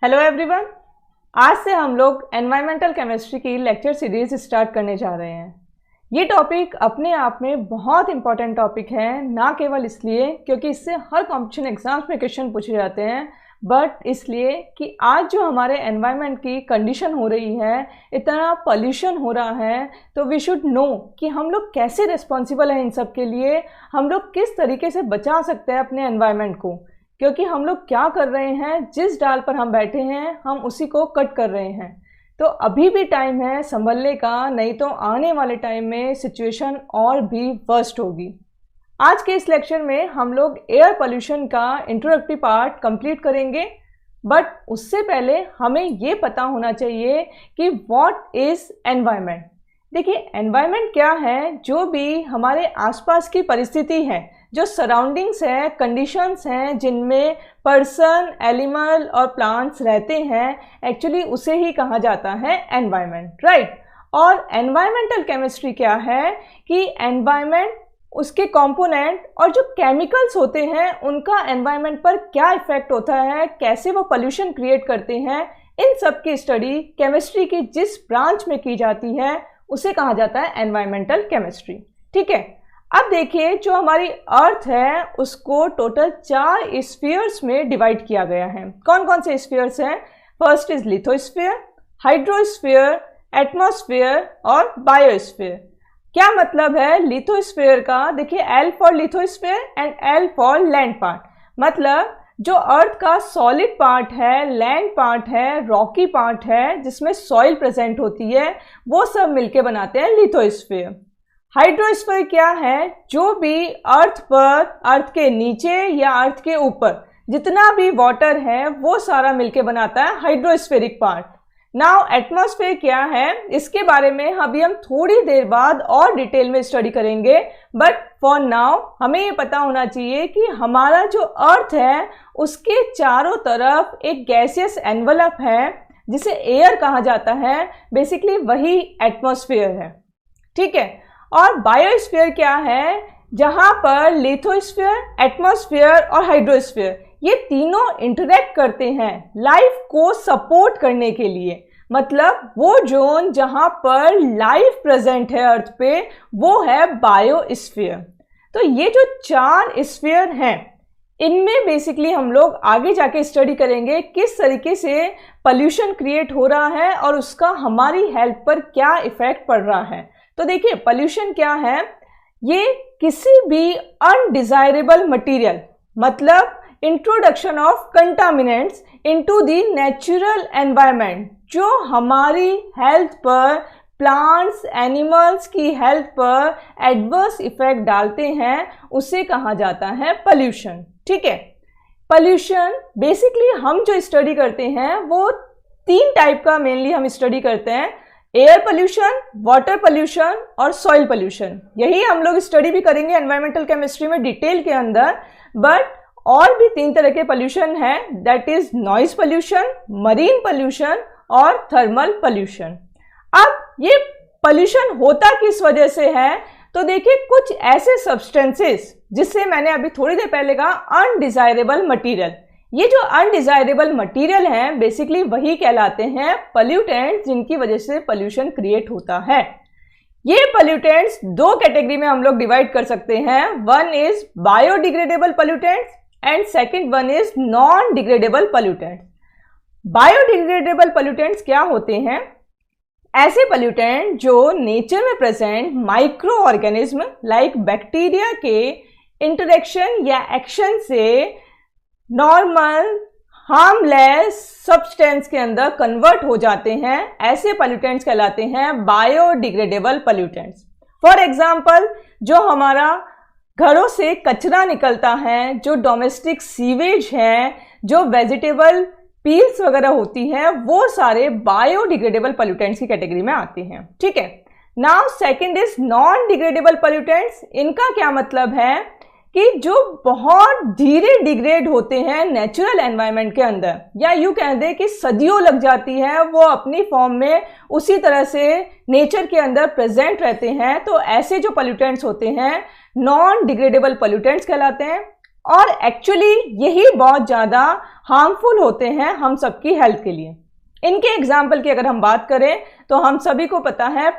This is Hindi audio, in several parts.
Hello everyone. आज से हम लोग एनवायरमेंटल केमिस्ट्री की लेक्चर सीरीज स्टार्ट करने जा रहे हैं। ये टॉपिक अपने आप में बहुत इंपॉर्टेंट टॉपिक है, ना केवल इसलिए क्योंकि इससे हर कॉम्पिटिशन एग्जाम्स में क्वेश्चन पूछे जाते हैं, बट इसलिए कि आज जो हमारे एनवायरनमेंट की कंडीशन हो रही है, इतना पॉल्यूशन हो रहा है, तो वी शुड नो कि हम लोग कैसे रिस्पॉन्सिबल हैं इन सब के लिए, हम लोग किस तरीके से बचा सकते हैं अपने एनवायरनमेंट को। क्योंकि हम लोग क्या कर रहे हैं, जिस डाल पर हम बैठे हैं हम उसी को कट कर रहे हैं। तो अभी भी टाइम है संभलने का, नहीं तो आने वाले टाइम में सिचुएशन और भी वर्स्ट होगी। आज के इस लेक्चर में हम लोग एयर पोल्यूशन का इंट्रोडक्टरी पार्ट कंप्लीट करेंगे, बट उससे पहले हमें ये पता होना चाहिए कि व्हाट इज़ एनवायरनमेंट। देखिए, एनवायरनमेंट क्या है, जो भी हमारे आसपास की परिस्थिति है, जो सराउंडिंग्स हैं, कंडीशंस हैं जिनमें पर्सन, एनिमल और प्लांट्स रहते हैं, एक्चुअली उसे ही कहा जाता है एनवायरनमेंट, राइट। और एनवायरमेंटल केमिस्ट्री क्या है कि एनवायरनमेंट, उसके कंपोनेंट और जो केमिकल्स होते हैं उनका एनवायरनमेंट पर क्या इफेक्ट होता है, कैसे वो पोल्यूशन क्रिएट करते हैं, इन सब की स्टडी केमिस्ट्री की जिस ब्रांच में की जाती है उसे कहा जाता है एनवायरमेंटल केमिस्ट्री। ठीक है, अब देखिए, जो हमारी अर्थ है उसको टोटल 4 स्फीयर्स में डिवाइड किया गया है। कौन कौन से स्फीयर्स हैं? First is lithosphere, hydrosphere, atmosphere और बायोस्फीयर। क्या मतलब है लिथोस्फीयर का? देखिए, L for lithosphere and L for land part. मतलब जो अर्थ का सॉलिड पार्ट है, लैंड पार्ट है, रॉकी पार्ट है जिसमें सॉइल प्रेजेंट होती है, वो सब मिलके बनाते हैं लिथोस्फीयर। हाइड्रोस्फीयर क्या है? जो भी अर्थ पर, अर्थ के नीचे या अर्थ के ऊपर जितना भी वाटर है वो सारा मिलके बनाता है हाइड्रोस्फेरिक पार्ट। नाउ एटमॉस्फेयर क्या है, इसके बारे में अभी हम थोड़ी देर बाद और डिटेल में स्टडी करेंगे, बट फॉर नाउ हमें ये पता होना चाहिए कि हमारा जो अर्थ है उसके चारों तरफ एक गैसियस एनवलप है जिसे एयर कहा जाता है, बेसिकली वही एटमॉस्फेयर है। ठीक है, और बायोस्फीयर क्या है? जहां पर लिथोस्फीयर, एटमॉस्फेयर और हाइड्रोस्फीयर ये तीनों इंटरेक्ट करते हैं लाइफ को सपोर्ट करने के लिए। मतलब वो जोन जहां पर लाइफ प्रेजेंट है अर्थ पे, वो है बायोस्फीयर। तो ये जो 4 स्फीयर हैं, इनमें बेसिकली हम लोग आगे जाके स्टडी करेंगे किस तरीके से पोल्यूशन क्रिएट हो रहा है और उसका हमारी हेल्थ पर क्या इफेक्ट पड़ रहा है। तो देखिए, पोल्यूशन क्या है? ये किसी भी अनडिजायरेबल मटेरियल, मतलब introduction of contaminants into the natural environment, जो हमारी हेल्थ पर, प्लांट्स, एनिमल्स की हेल्थ पर एडवर्स इफेक्ट डालते हैं, उसे कहा जाता है पोल्यूशन। ठीक है, पोल्यूशन बेसिकली हम जो स्टडी करते हैं वो 3 टाइप का मेनली हम स्टडी करते हैं: एयर पोल्यूशन, वाटर पोल्यूशन और सॉइल पोल्यूशन। यही हम लोग स्टडी भी करेंगे एनवायरमेंटल केमिस्ट्री में डिटेल के अंदर। बट और भी 3 तरह के पोल्यूशन है, that is noise pollution, marine pollution और थर्मल पोल्यूशन। अब ये पोल्यूशन होता किस वजह से है? तो देखिए, कुछ ऐसे सब्सटेंसेस जिससे मैंने अभी थोड़ी देर पहले कहा अनडिजायरेबल मटीरियल, ये जो अनडिजायरेबल मटेरियल हैं बेसिकली वही कहलाते हैं पोल्यूटेंट्स, जिनकी वजह से पोल्यूशन क्रिएट होता है। ये पोल्यूटेंट्स 2 कैटेगरी में हम लोग डिवाइड कर सकते हैं। One is biodegradable pollutants and second one is non degradable pollutants. Biodegradable pollutants क्या होते हैं? ऐसे पोल्यूटेंट जो नेचर में present micro organism like bacteria के इंटरेक्शन या एक्शन से नॉर्मल हार्मलेस सब्सटेंस के अंदर कन्वर्ट हो जाते हैं। ऐसे पोल्यूटेंट्स कहलाते हैं बायोडिग्रेडेबल पोल्यूटेंट्स। फॉर एग्जांपल, जो हमारा घरों से कचरा निकलता है, जो डोमेस्टिक सीवेज है, जो वेजिटेबल पील्स वगैरह होती हैं, वो सारे बायोडिग्रेडेबल पोल्यूटेंट्स की कैटेगरी में आते हैं। ठीक है, now second is non degradable pollutants. इनका क्या मतलब है कि जो बहुत धीरे डिग्रेड होते हैं नेचुरल एनवायरनमेंट के अंदर, या यूँ कह दें कि सदियों लग जाती है वो अपनी फॉर्म में उसी तरह से नेचर के अंदर प्रेजेंट रहते हैं। तो ऐसे जो पोल्यूटेंट्स होते हैं नॉन डिग्रेडेबल पोल्यूटेंट्स कहलाते हैं। और एक्चुअली यही बहुत ज़्यादा हार्मफुल होते हैं हम सबकी हेल्थ के लिए। इनके एग्जाम्पल की अगर हम बात करें तो हम सभी को पता है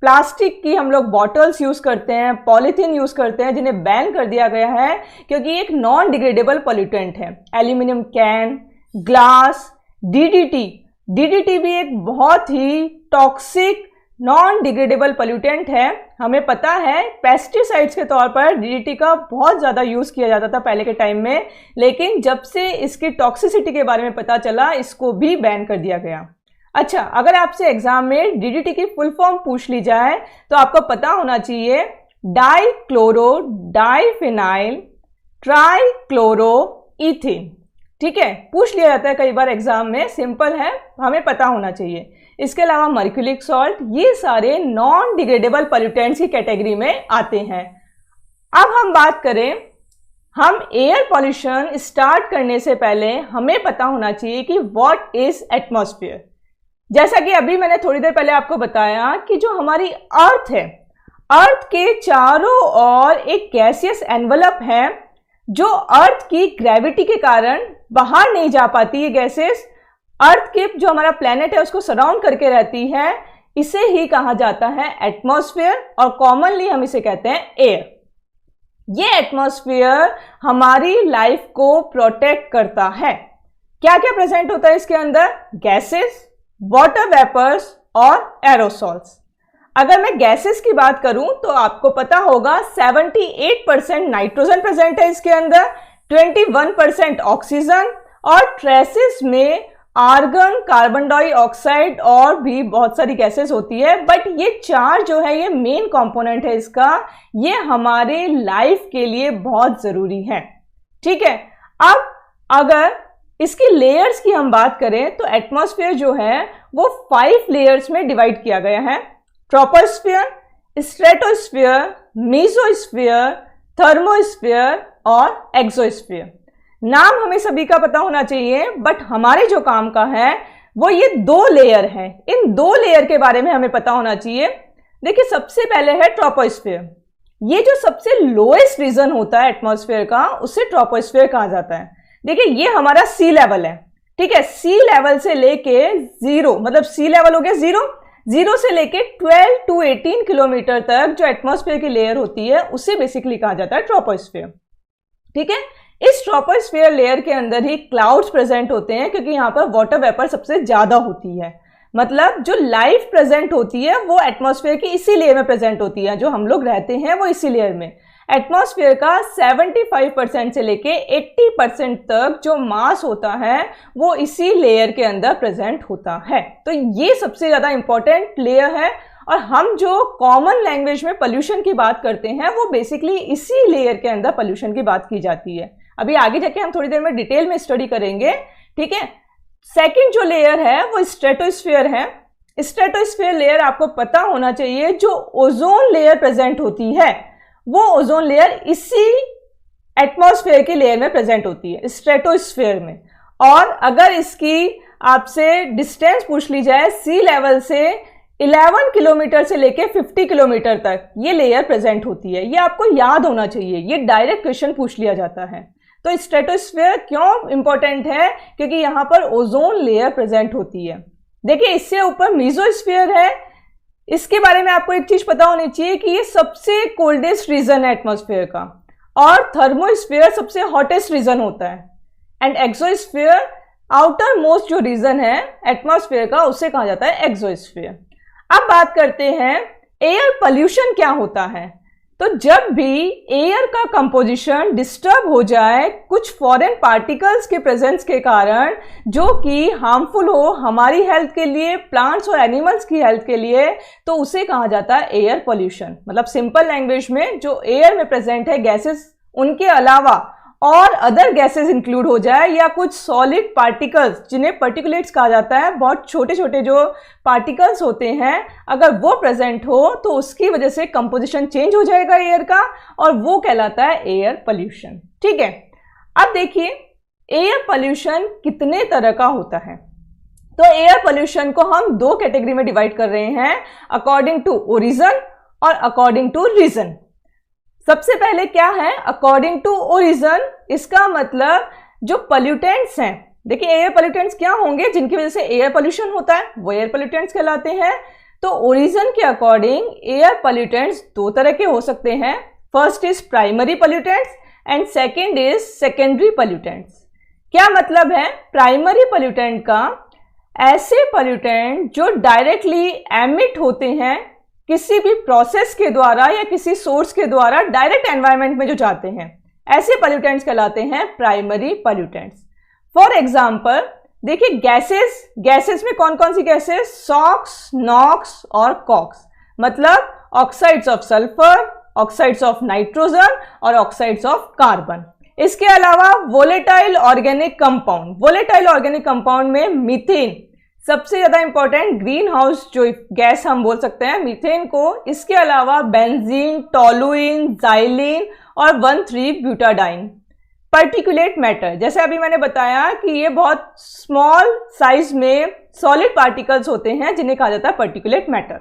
प्लास्टिक की हम लोग बॉटल्स यूज़ करते हैं, पॉलीथीन यूज़ करते हैं, जिन्हें बैन कर दिया गया है क्योंकि एक नॉन डिग्रेडेबल पॉल्यूटेंट है। एल्यूमिनियम कैन, ग्लास, डीडीटी भी एक बहुत ही टॉक्सिक नॉन डिग्रेडेबल पॉल्यूटेंट है। हमें पता है पेस्टिसाइड्स के तौर पर डीडीटी का बहुत ज़्यादा यूज़ किया जाता था पहले के टाइम में, लेकिन जब से इसकी टॉक्सिसिटी के बारे में पता चला इसको भी बैन कर दिया गया। अच्छा, अगर आपसे एग्जाम में डीडीटी की फुल फॉर्म पूछ ली जाए तो आपको पता होना चाहिए डाइक्लोरो डाइफिनाइल ट्राइक्लोरो इथेन। ठीक है, पूछ लिया जाता है कई बार एग्जाम में, सिंपल है, हमें पता होना चाहिए। इसके अलावा मर्क्यूरिक सॉल्ट, ये सारे नॉन डिग्रेडेबल पॉल्यूटेंट्स की कैटेगरी में आते हैं। अब हम बात करें, हम एयर पॉल्यूशन स्टार्ट करने से पहले हमें पता होना चाहिए कि व्हाट इज एटमॉस्फेयर। जैसा कि अभी मैंने थोड़ी देर पहले आपको बताया कि जो हमारी अर्थ है, अर्थ के चारों ओर एक गैसियस एनवलप है जो अर्थ की ग्रेविटी के कारण बाहर नहीं जा पाती। ये गैसेस अर्थ के जो हमारा प्लेनेट है उसको सराउंड करके रहती है, इसे ही कहा जाता है एटमॉस्फेयर, और कॉमनली हम इसे कहते हैं एयर। ये एटमॉस्फेयर हमारी लाइफ को प्रोटेक्ट करता है। क्या क्या प्रेजेंट होता है इसके अंदर? गैसेस, वाटर वेपर्स और एरोसॉल्स। अगर मैं गैसेस की बात करूं तो आपको पता होगा 78% नाइट्रोजन प्रेजेंट है इसके अंदर, 21% ऑक्सीजन, और ट्रेसेस में आर्गन, कार्बन डाइऑक्साइड और भी बहुत सारी गैसेस होती है। बट ये चार जो है, ये मेन कंपोनेंट है इसका, ये हमारे लाइफ के लिए बहुत जरूरी है। ठीक है, अब अगर इसकी लेयर्स की हम बात करें तो एटमॉस्फेयर जो है वो 5 लेयर्स में डिवाइड किया गया है। ट्रोपोस्फेयर, स्ट्रेटोस्फेयर, मेसोस्फेयर, थर्मोस्फेयर और एक्सोस्फेयर। नाम हमें सभी का पता होना चाहिए, बट हमारे जो काम का है वो ये 2 लेयर है। इन 2 लेयर के बारे में हमें पता होना चाहिए। देखिए, सबसे पहले है ट्रोपोस्फेयर। ये जो सबसे लोएस्ट रीजन होता है एटमॉस्फेयर का, उसे ट्रोपोस्फेयर कहा जाता है। देखिए, ये हमारा सी लेवल है। ठीक है, सी लेवल से लेके 0, मतलब सी लेवल हो गया 0 से लेके 12 to 18 किलोमीटर तक जो एटमॉस्फेयर की लेयर होती है उसे बेसिकली कहा जाता है ट्रोपोस्फेयर। ठीक है, इस ट्रोपोस्फेयर लेयर के अंदर ही क्लाउड्स प्रेजेंट होते हैं, क्योंकि यहाँ पर वाटर वेपर सबसे ज्यादा होती है। मतलब जो लाइफ प्रेजेंट होती है वो एटमॉस्फेयर की इसी लेयर में प्रेजेंट होती है, जो हम लोग रहते हैं वो इसी लेयर में। एटमॉस्फेयर का 75% से लेके 80% तक जो मास होता है वो इसी लेयर के अंदर प्रेजेंट होता है। तो ये सबसे ज्यादा इंपॉर्टेंट लेयर है, और हम जो कॉमन लैंग्वेज में पोल्यूशन की बात करते हैं वो बेसिकली इसी लेयर के अंदर पोल्यूशन की बात की जाती है। अभी आगे जाके हम थोड़ी देर में डिटेल में स्टडी करेंगे। ठीक है, सेकंड जो लेयर है वो स्ट्रेटोस्फेयर है। स्ट्रेटोस्फेयर लेयर आपको पता होना चाहिए, जो ओजोन लेयर प्रेजेंट होती है वो ओजोन लेयर इसी एटमॉस्फेयर की लेयर में प्रेजेंट होती है, स्ट्रेटोस्फेयर में। और अगर इसकी आपसे डिस्टेंस पूछ ली जाए, सी लेवल से 11 किलोमीटर से लेके 50 किलोमीटर तक ये लेयर प्रेजेंट होती है। ये आपको याद होना चाहिए, ये डायरेक्ट क्वेश्चन पूछ लिया जाता है। तो स्ट्रेटोस्फेयर क्यों इंपॉर्टेंट है? क्योंकि यहाँ पर ओजोन लेयर प्रेजेंट होती है। देखिए, इससे ऊपर मेसोस्फेयर है। इसके बारे में आपको एक चीज पता होनी चाहिए कि ये सबसे कोल्डेस्ट रीजन है एटमॉस्फेयर का, और थर्मोस्फेयर सबसे हॉटेस्ट रीजन होता है, एंड एक्सोस्फेयर आउटर मोस्ट जो रीजन है एटमॉस्फेयर का उसे कहा जाता है एक्सोस्फेयर। अब बात करते हैं एयर पोल्यूशन क्या होता है। तो जब भी एयर का कंपोजिशन डिस्टर्ब हो जाए कुछ फॉरेन पार्टिकल्स के प्रेजेंस के कारण, जो कि हार्मफुल हो हमारी हेल्थ के लिए, प्लांट्स और एनिमल्स की हेल्थ के लिए, तो उसे कहा जाता है एयर पोल्यूशन। मतलब सिंपल लैंग्वेज में जो एयर में प्रेजेंट है गैसेस, उनके अलावा और अदर गैसेस इंक्लूड हो जाए, या कुछ सॉलिड पार्टिकल्स जिन्हें पार्टिकुलेट्स कहा जाता है, बहुत छोटे छोटे जो पार्टिकल्स होते हैं, अगर वो प्रेजेंट हो तो उसकी वजह से कंपोजिशन चेंज हो जाएगा एयर का, और वो कहलाता है एयर पोल्यूशन। ठीक है, अब देखिए एयर पोल्यूशन कितने तरह का होता है। तो एयर पोल्यूशन को हम 2 कैटेगरी में डिवाइड कर रहे हैं, अकॉर्डिंग टू ओरिजिन और अकॉर्डिंग टू रीजन। सबसे पहले क्या है, अकॉर्डिंग टू ओरिजिन, इसका मतलब जो पोल्यूटेंट्स हैं, देखिए एयर पोल्यूटेंट्स क्या होंगे, जिनकी वजह से एयर पोल्यूशन होता है, वो एयर पोल्यूटेंट्स कहलाते हैं। तो ओरिजिन के अकॉर्डिंग एयर पोल्यूटेंट्स दो तरह के हो सकते हैं, first is primary pollutants and second is secondary pollutants. क्या मतलब है प्राइमरी पोल्यूटेंट का, ऐसे पोल्यूटेंट जो डायरेक्टली एमिट होते हैं किसी भी प्रोसेस के द्वारा या किसी सोर्स के द्वारा डायरेक्ट एनवायरनमेंट में जो जाते हैं, ऐसे पोल्यूटेंट्स कहलाते हैं प्राइमरी पोल्यूटेंट्स। फॉर एग्जांपल देखिए गैसेस में कौन कौन सी गैसेस, सॉक्स, नॉक्स और कॉक्स, मतलब oxides of sulphur, oxides of nitrogen और ऑक्साइड्स ऑफ कार्बन। इसके अलावा वोलेटाइल ऑर्गेनिक कंपाउंड में मीथेन सबसे ज्यादा इंपॉर्टेंट ग्रीन हाउस जो गैस हम बोल सकते हैं मीथेन को। इसके अलावा बेंजीन, टोलुइन, जाइलिन और 1,3-ब्यूटाडाइन। पर्टिकुलेट मैटर, जैसे अभी मैंने बताया कि ये बहुत स्मॉल साइज में सॉलिड पार्टिकल्स होते हैं जिन्हें कहा जाता है पर्टिकुलेट मैटर।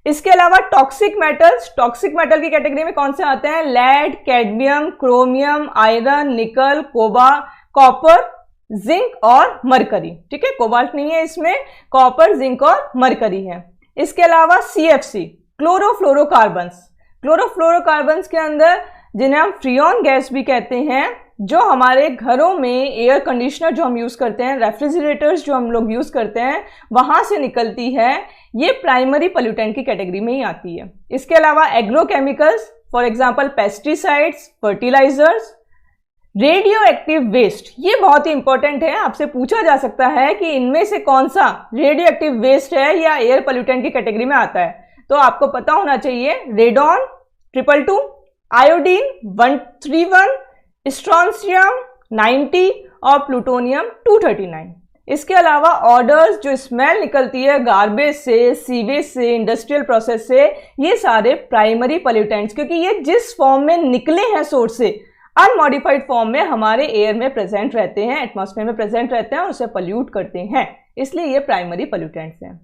इसके अलावा टॉक्सिक मेटल की कैटेगरी में कौन से आते हैं, लेड, कैडमियम, क्रोमियम, आयरन, निकल, कॉपर, जिंक और मरकरी। ठीक है, कोबाल्ट नहीं है इसमें, कॉपर, जिंक और मरकरी है। इसके अलावा CFC, क्लोरोफ्लोरोकार्बन्स के अंदर जिन्हें हम फ्रियॉन गैस भी कहते हैं, जो हमारे घरों में एयर कंडीशनर जो हम यूज करते हैं, रेफ्रिजरेटर्स जो हम लोग यूज करते हैं, वहां से निकलती है, ये प्राइमरी पोल्यूटेंट की कैटेगरी में ही आती है। इसके अलावा agrochemicals, for example pesticides, fertilisers, radio active waste, ये बहुत ही इंपॉर्टेंट है, आपसे पूछा जा सकता है कि इनमें से कौन सा रेडियो एक्टिव वेस्ट है या एयर पोल्यूटेंट की कैटेगरी में आता है, तो आपको पता होना चाहिए रेडॉन 222, आयोडीन 131, स्ट्रॉन्शियम 90 और प्लूटोनियम 239। इसके अलावा ऑडर्स जो स्मेल निकलती है गार्बेज से, सीवेज से, इंडस्ट्रियल प्रोसेस से, ये सारे प्राइमरी पोल्यूटेंट्स, क्योंकि ये जिस फॉर्म में निकले हैं सोर्स से, अनमॉडिफाइड फॉर्म में हमारे एयर में प्रेजेंट रहते हैं, एटमॉस्फेयर में प्रेजेंट रहते हैं और उसे पोल्यूट करते हैं, इसलिए ये प्राइमरी पोल्यूटेंट्स हैं।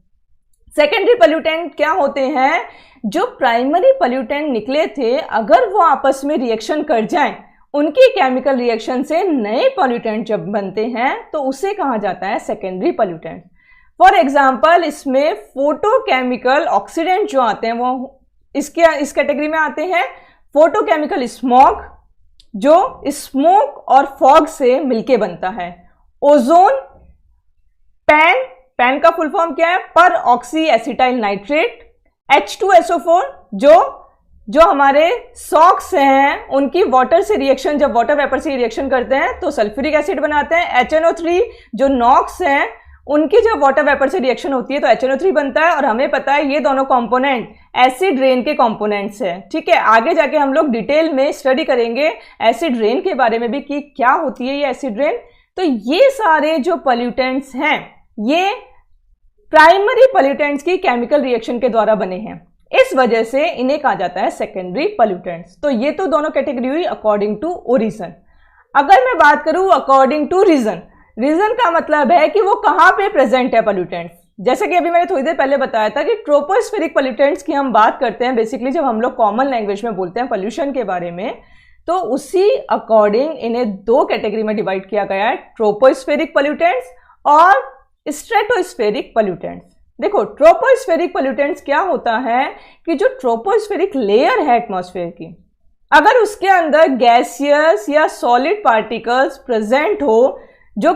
सेकेंडरी पोल्यूटेंट क्या होते हैं, जो प्राइमरी पोल्यूटेंट निकले थे अगर वो आपस में रिएक्शन कर जाएं, उनकी केमिकल रिएक्शन से नए पोल्यूटेंट जब बनते हैं तो उसे कहा जाता है सेकेंडरी पोल्यूटेंट। फॉर एग्जांपल इसमें फोटोकेमिकल ऑक्सीडेंट जो आते हैं वो इस कैटेगरी में आते हैं। फोटोकेमिकल स्मॉग जो स्मोक और फॉग से मिलके बनता है। ओजोन, पैन का फुल फॉर्म क्या है, पर ऑक्सी एसिटाइल नाइट्रेट। H2SO4 जो हमारे सॉक्स हैं उनकी वाटर से रिएक्शन, जब वाटर वेपर से रिएक्शन करते हैं तो सल्फ्यूरिक एसिड बनाते हैं। HNO3 जो नॉक्स हैं उनकी जब वाटर वेपर से रिएक्शन होती है तो HNO3 बनता है, और हमें पता है ये दोनों कंपोनेंट एसिड रेन के कंपोनेंट्स हैं। ठीक है, आगे जाके हम लोग डिटेल में स्टडी करेंगे एसिड रेन के बारे में भी कि क्या होती है ये एसिड रेन। तो ये सारे जो पोल्यूटेंट्स हैं ये प्राइमरी पोल्यूटेंट्स की केमिकल रिएक्शन के द्वारा बने हैं, इस वजह से इन्हें कहा जाता है सेकेंडरी पोल्यूटेंट्स। तो ये तो दोनों कैटेगरी हुई अकॉर्डिंग टू ओरिजिन। अगर मैं बात करूं अकॉर्डिंग टू रीजन का मतलब है कि वो कहां पे प्रेजेंट है पोल्यूटेंट्स। जैसे कि अभी मैंने थोड़ी देर पहले बताया था कि ट्रोपोस्फेरिक पोल्यूटेंट्स की हम बात करते हैं बेसिकली जब हम लोग कॉमन लैंग्वेज में बोलते हैं पोल्यूशन के बारे में, तो उसी अकॉर्डिंग इन्हें दो कैटेगरी में डिवाइड किया गया है, ट्रोपोस्फेरिक पोल्यूटेंट्स और स्ट्रेटोस्फेरिक पोल्यूटेंट्स। देखो ट्रोपोस्फेरिक पोल्यूटेंट्स क्या होता है कि जो ट्रोपोस्फेरिक लेयर है एटमॉस्फेयर की, अगर उसके अंदर गैसियस या सॉलिड पार्टिकल्स प्रेजेंट हो जो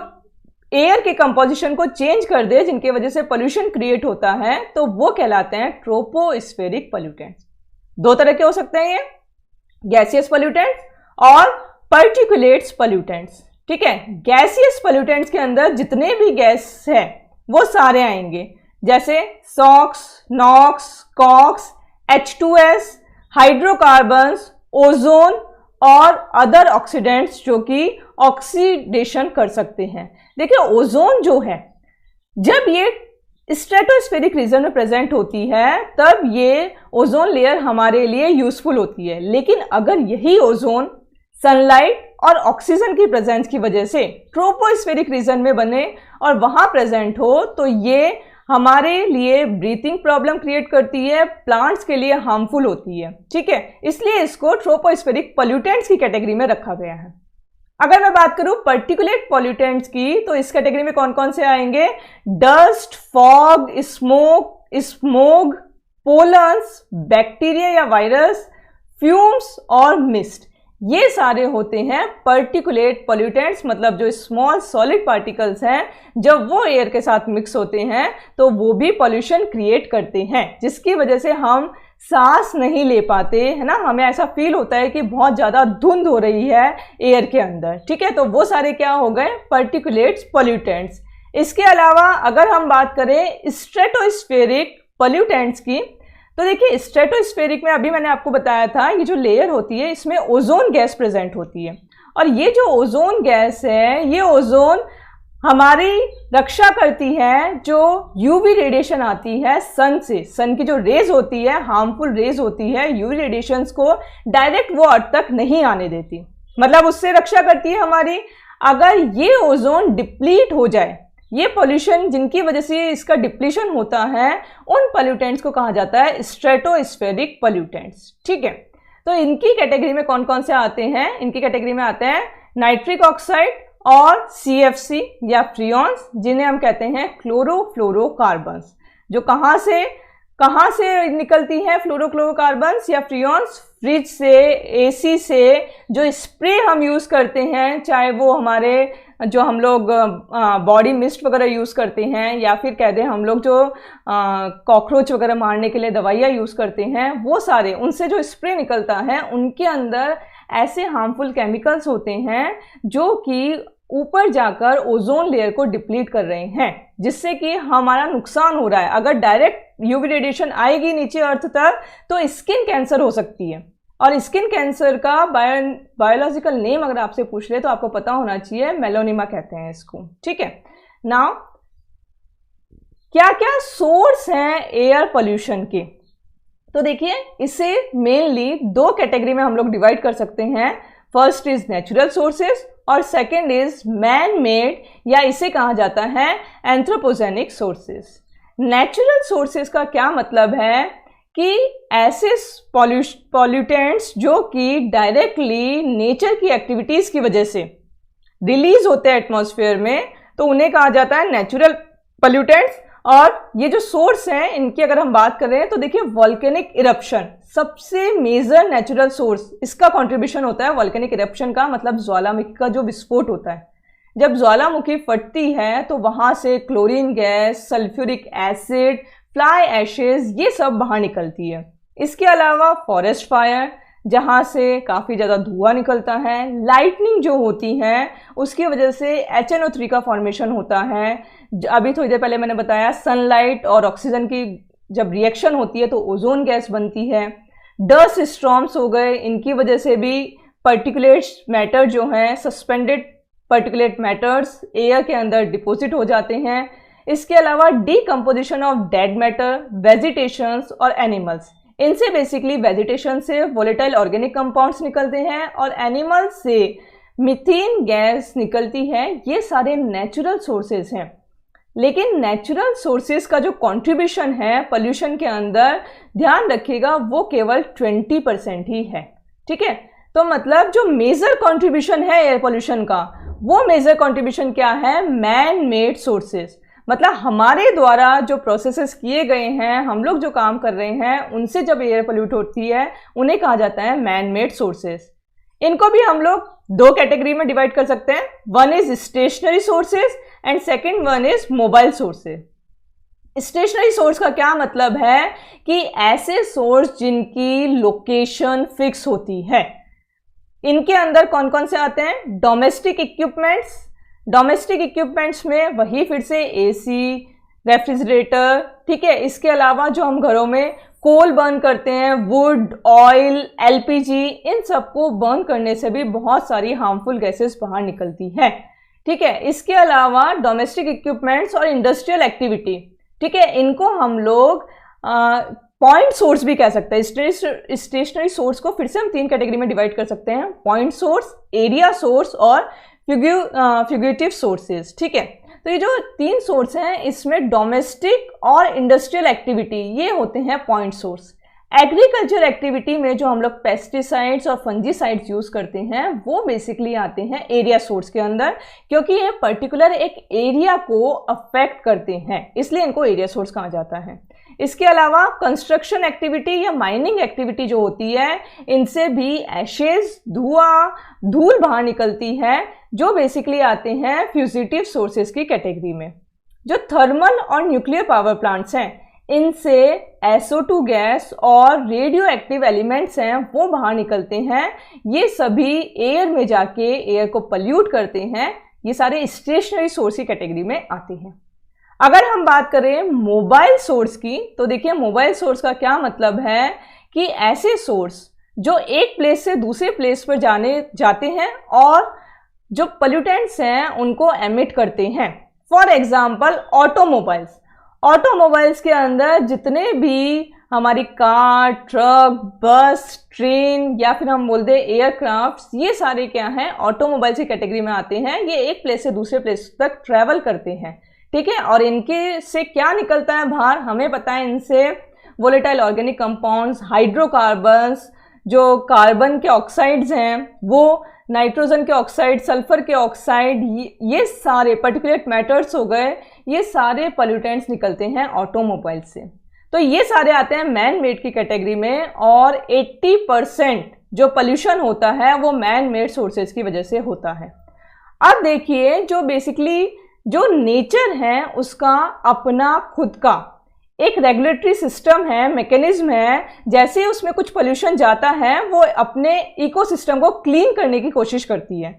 एयर के कंपोजिशन को चेंज कर दे, जिनकी वजह से पोल्यूशन क्रिएट होता है, तो वो कहलाते हैं ट्रोपोस्फेरिक पोल्यूटेंट्स। दो तरह के हो सकते हैं ये, गैसियस पोल्यूटेंट्स और पार्टिकुलेट्स पोल्यूटेंट्स। ठीक है, गैसियस पोल्यूटेंट्स के अंदर जितने भी गैस है वो सारे आएंगे, जैसे SOx, NOx, COx, H2S, hydrocarbons, ozone और अदर ऑक्सीडेंट्स जो कि ऑक्सीडेशन कर सकते हैं। देखिए ओजोन जो है जब ये स्ट्रेटोस्फेरिक रीजन में प्रेजेंट होती है तब ये ओजोन लेयर हमारे लिए यूजफुल होती है, लेकिन अगर यही ओजोन सनलाइट और ऑक्सीजन की प्रेजेंस की वजह से ट्रोपोस्फेरिक रीजन में बने और वहां प्रेजेंट हो तो ये हमारे लिए ब्रीथिंग प्रॉब्लम क्रिएट करती है, प्लांट्स के लिए हार्मफुल होती है, ठीक है। इसलिए इसको ट्रोपोस्फेरिक पॉल्यूटेंट्स की कैटेगरी में रखा गया है। अगर मैं बात करूं पर्टिकुलेट पॉल्यूटेंट्स की, तो इस कैटेगरी में कौन कौन से आएंगे? Dust, fog, smog, pollens, bacteria या वायरस, फ्यूम्स और मिस्ट, ये सारे होते हैं पर्टिकुलेट पॉल्यूटेंट्स। मतलब जो स्मॉल सॉलिड पार्टिकल्स हैं, जब वो एयर के साथ मिक्स होते हैं तो वो भी पॉल्यूशन क्रिएट करते हैं, जिसकी वजह से हम सांस नहीं ले पाते, है ना। हमें ऐसा फील होता है कि बहुत ज़्यादा धुंध हो रही है एयर के अंदर, ठीक है। तो वो सारे क्या हो गए? Particulates pollutants. इसके अलावा अगर हम बात करें स्ट्रेटोस्फेरिक पॉल्यूटेंट्स की, तो देखिए स्ट्रेटोस्फेरिक में अभी मैंने आपको बताया था, ये जो लेयर होती है इसमें ओजोन गैस प्रेजेंट होती है, और ये जो ओजोन गैस है, ये ओजोन हमारी रक्षा करती है जो यूवी रेडिएशन आती है सन से। सन की जो रेज होती है, हार्मफुल रेज होती है, यूवी रेडिएशंस को डायरेक्ट वो अर्थ तक नहीं आने देती, मतलब उससे रक्षा करती है हमारी। अगर ये ओजोन डिप्लीट हो जाए, ये पॉल्यूशन जिनकी वजह से इसका डिप्लीशन होता है, उन पॉल्यूटेंट्स को कहा जाता है स्ट्रेटोस्फेरिक पॉल्यूटेंट्स, ठीक है। तो इनकी कैटेगरी में कौन कौन से आते हैं? इनकी कैटेगरी में आते हैं नाइट्रिक ऑक्साइड और CFC या फ्रियॉन्स, जिन्हें हम कहते हैं क्लोरोफ्लोरोकार्बन्स। जो कहाँ से निकलती हैं फ्लोरोक्लोरोकार्बन्स या फ्रियॉन्स? फ्रिज से, AC से, जो स्प्रे हम यूज़ करते हैं, चाहे वो हमारे जो हम लोग बॉडी मिस्ट वगैरह यूज़ करते हैं, या फिर कह दें हम लोग जो कॉकरोच वगैरह मारने के लिए दवाइयाँ यूज़ करते हैं, वो सारे उनसे जो स्प्रे निकलता है, उनके अंदर ऐसे हार्मफुल केमिकल्स होते हैं जो कि ऊपर जाकर ओजोन लेयर को डिप्लीट कर रहे हैं, जिससे कि हमारा नुकसान हो रहा है। अगर डायरेक्ट यूवी रेडिएशन आएगी नीचे अर्थ तक तो स्किन कैंसर हो सकती है, और स्किन कैंसर का बायोलॉजिकल नेम अगर आपसे पूछ ले तो आपको पता होना चाहिए, मेलोनिमा कहते हैं इसको, ठीक है। नाउ क्या क्या सोर्स हैं एयर पोल्यूशन के? तो देखिए इसे मेनली दो कैटेगरी में हम लोग डिवाइड कर सकते हैं। फर्स्ट इज नेचुरल सोर्सेस और सेकेंड इज मैन मेड, या इसे कहा जाता है एंथ्रोपोजेनिक सोर्सेस। नेचुरल सोर्सेस का क्या मतलब है कि ऐसे पॉल्यूटेंट्स जो कि डायरेक्टली नेचर की एक्टिविटीज़ की वजह से रिलीज होते हैं एटमॉस्फेयर में, तो उन्हें कहा जाता है नेचुरल पॉल्यूटेंट्स। और ये जो सोर्स हैं इनकी अगर हम बात करें तो देखिए वॉल्केनिक इरप्शन सबसे मेजर नेचुरल सोर्स, इसका कंट्रीब्यूशन होता है वॉल्केनिक इरप्शन का, मतलब ज्वालामुखी का जो विस्फोट होता है। जब ज्वालामुखी फटती है तो वहाँ से chlorine gas, sulphuric acid, fly Ashes, ये सब बाहर निकलती है। इसके अलावा फॉरेस्ट फायर, जहाँ से काफ़ी ज़्यादा धुआं निकलता है। लाइटनिंग जो होती है उसकी वजह से HNO3 का फॉर्मेशन होता है। अभी थोड़ी देर पहले मैंने बताया सनलाइट और ऑक्सीजन की जब रिएक्शन होती है तो ओजोन गैस बनती है। डस्ट स्टॉर्म्स हो गए, इनकी वजह से भी पर्टिकुलेट मैटर जो हैं, सस्पेंडेड पर्टिकुलेट मैटर्स एयर के अंदर डिपॉजिट हो जाते हैं। इसके अलावा decomposition of dead matter, vegetations और एनिमल्स, इनसे बेसिकली वेजिटेशन से वोलेटाइल ऑर्गेनिक कंपाउंड्स निकलते हैं और एनिमल से मीथेन गैस निकलती है। ये सारे नेचुरल सोर्सेज हैं, लेकिन नेचुरल सोर्सेज का जो कंट्रीब्यूशन है पोल्यूशन के अंदर, ध्यान रखिएगा वो केवल 20% ही है, ठीक है। तो मतलब जो मेजर कंट्रीब्यूशन है एयर पोल्यूशन का, वो मेजर कंट्रीब्यूशन क्या है? मैन मेड सोर्सेज, मतलब हमारे द्वारा जो प्रोसेसेस किए गए हैं, हम लोग जो काम कर रहे हैं, उनसे जब एयर पोल्यूट होती है उन्हें कहा जाता है मैन मेड सोर्सेस। इनको भी हम लोग दो कैटेगरी में डिवाइड कर सकते हैं, one is stationary sources and second one is mobile sources. Stationary source का क्या मतलब है कि ऐसे सोर्स जिनकी लोकेशन फिक्स होती है। इनके अंदर कौन कौन से आते हैं? Domestic equipments. डोमेस्टिक इक्विपमेंट्स में वही फिर से AC, रेफ्रिजरेटर, ठीक है। इसके अलावा जो हम घरों में कोल बर्न करते हैं, वुड, ऑयल, LPG, इन सबको बर्न करने से भी बहुत सारी हार्मफुल गैसेस बाहर निकलती हैं, ठीक है। इसके अलावा डोमेस्टिक इक्विपमेंट्स और इंडस्ट्रियल एक्टिविटी, ठीक है, इनको हम लोग पॉइंट सोर्स भी कह सकते हैं। स्टेशनरी सोर्स को फिर से हम तीन कैटेगरी में डिवाइड कर सकते हैं, पॉइंट सोर्स, एरिया सोर्स और फ्यूगिटिव सोर्सेज, ठीक है। तो ये जो 3 सोर्स हैं इसमें डोमेस्टिक और इंडस्ट्रियल एक्टिविटी ये होते हैं पॉइंट सोर्स। एग्रीकल्चर एक्टिविटी में जो हम लोग पेस्टिसाइड्स और फंजीसाइड्स यूज करते हैं वो बेसिकली आते हैं एरिया सोर्स के अंदर, क्योंकि ये पर्टिकुलर एक एरिया को अफेक्ट करते हैं, इसलिए इनको एरिया सोर्स कहा जाता है। इसके अलावा कंस्ट्रक्शन एक्टिविटी या माइनिंग एक्टिविटी जो होती है इनसे भी एशेज, धुआं, धूल बाहर निकलती है, जो बेसिकली आते हैं फ्यूजिटिव सोर्सेज की कैटेगरी में। जो थर्मल और न्यूक्लियर पावर प्लांट्स हैं इनसे SO2 गैस और रेडियो एक्टिव एलिमेंट्स हैं वो बाहर निकलते हैं, ये सभी एयर में जाके एयर को पल्यूट करते हैं, ये सारे स्टेशनरी सोर्स की कैटेगरी में आते हैं। अगर हम बात करें मोबाइल सोर्स की तो देखिए मोबाइल सोर्स का क्या मतलब है कि ऐसे सोर्स जो एक प्लेस से दूसरे प्लेस पर जाते हैं और जो पोल्यूटेंट्स हैं उनको एमिट करते हैं। फॉर एग्जाम्पल ऑटोमोबाइल्स के अंदर जितने भी हमारी कार, ट्रक, बस, ट्रेन या फिर हम बोलते हैं एयरक्राफ्ट, ये सारे क्या हैं ऑटोमोबाइल्स की कैटेगरी में आते हैं। ये एक प्लेस से दूसरे प्लेस तक ट्रैवल करते हैं, ठीक है। और इनके से क्या निकलता है बाहर हमें पता है, इनसे वोलेटाइल ऑर्गेनिक कंपाउंड्स, हाइड्रोकार्बन्स, जो कार्बन के ऑक्साइड्स हैं वो, नाइट्रोजन के ऑक्साइड, सल्फर के ऑक्साइड, ये सारे पर्टिकुलेट मैटर्स हो गए, ये सारे पोल्यूटेंट्स निकलते हैं ऑटोमोबाइल से। तो ये सारे आते हैं मैन मेड की कैटेगरी में, और 80% जो पोल्यूशन होता है वो मैन मेड सोर्सेज की वजह से होता है। अब देखिए जो बेसिकली जो नेचर है उसका अपना खुद का एक रेगुलेटरी सिस्टम है, मैकेनिज्म है। जैसे उसमें कुछ पोल्यूशन जाता है वो अपने इकोसिस्टम को क्लीन करने की कोशिश करती है,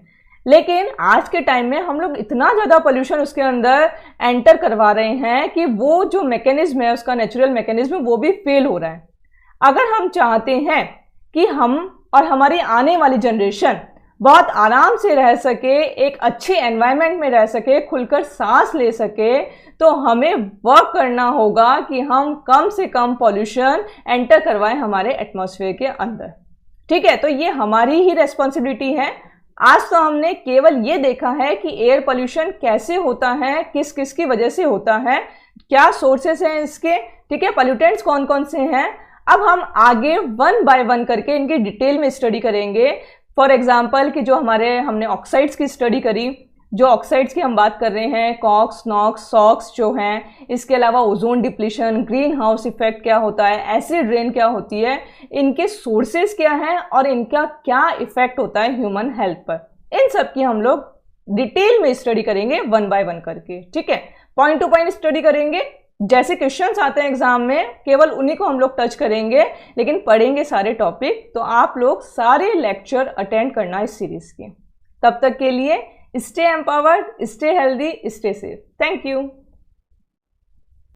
लेकिन आज के टाइम में हम लोग इतना ज़्यादा पोल्यूशन उसके अंदर एंटर करवा रहे हैं कि वो जो मैकेनिज्म है उसका नेचुरल मैकेनिज्म वो भी फेल हो रहा है। अगर हम चाहते हैं कि हम और हमारी आने वाली जनरेशन बहुत आराम से रह सके, एक अच्छे एनवायरनमेंट में रह सके, खुलकर सांस ले सके, तो हमें वर्क करना होगा कि हम कम से कम पॉल्यूशन एंटर करवाएं हमारे एटमॉस्फेयर के अंदर, ठीक है। तो ये हमारी ही रेस्पॉन्सिबिलिटी है। आज तो हमने केवल ये देखा है कि एयर पोल्यूशन कैसे होता है, किस किस की वजह से होता है, क्या सोर्सेस हैं इसके, ठीक है, पोल्यूटेंट्स कौन कौन से हैं। अब हम आगे 1 बाय 1 करके इनकी डिटेल में स्टडी करेंगे। फॉर एग्जाम्पल कि जो हमने ऑक्साइड्स की स्टडी करी, जो ऑक्साइड्स की हम बात कर रहे हैं, कॉक्स, नॉक्स, सॉक्स जो हैं, इसके अलावा ozone depletion, green house effect क्या होता है, एसिड रेन क्या होती है, इनके सोर्सेज क्या हैं और इनका क्या इफेक्ट होता है ह्यूमन हेल्थ पर, इन सब की हम लोग डिटेल में स्टडी करेंगे 1 बाय 1 करके, ठीक है। पॉइंट टू पॉइंट स्टडी करेंगे, जैसे क्वेश्चंस आते हैं एग्जाम में केवल उन्हीं को हम लोग टच करेंगे, लेकिन पढ़ेंगे सारे टॉपिक। तो आप लोग सारे लेक्चर अटेंड करना इस सीरीज के। तब तक के लिए stay empowered, stay healthy, stay safe. Thank you.